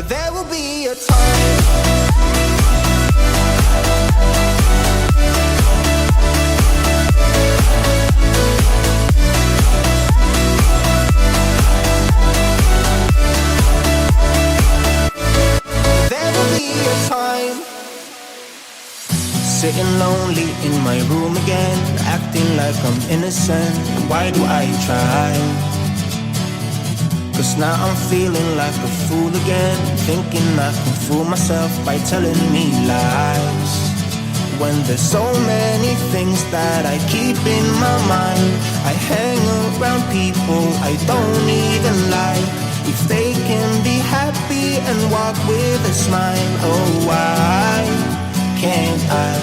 there will be a time. Sitting lonely in my room again, acting like I'm innocent. Why do I try? Cause now I'm feeling like a fool again, thinking I can fool myself by telling me lies. When there's so many things that I keep in my mind, I hang around people I don't even like. If they can be happy and walk with a smile, oh why can't I?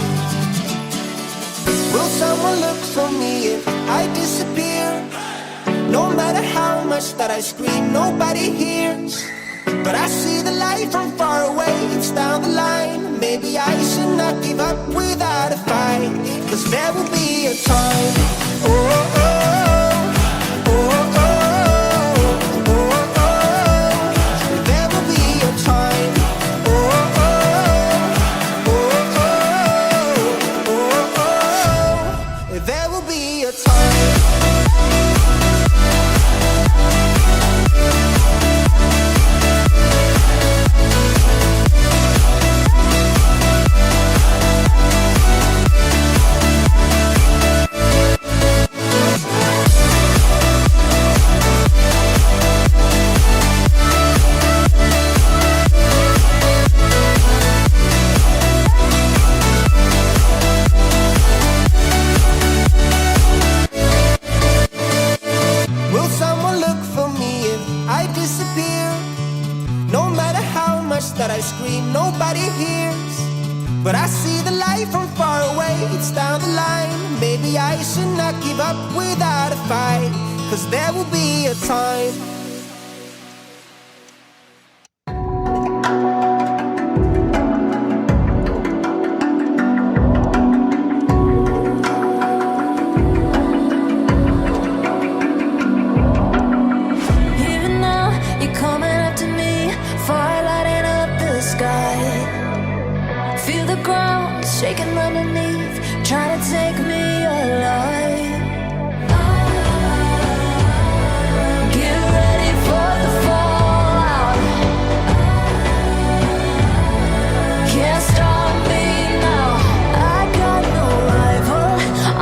Will someone look for me if I disappear? No matter how much that I scream, nobody hears. But I see the light from far away, it's down the line. Maybe I should not give up without a fight, cause there will be a time. Oh, oh, oh, oh, oh, oh, oh. There will be a time. Oh, oh, oh, oh, oh, oh. There will be a time. That I scream, nobody hears. But I see the light from far away, it's down the line. Maybe I should not give up without a fight, cause there will be a time. Shaking underneath, trying to take me alive. Get ready for the fallout. Can't stop me now. I got no rival.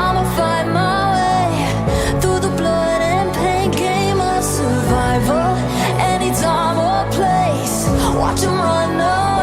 I'ma find my way through the blood and pain game of survival. Any time or place, watch 'em run away.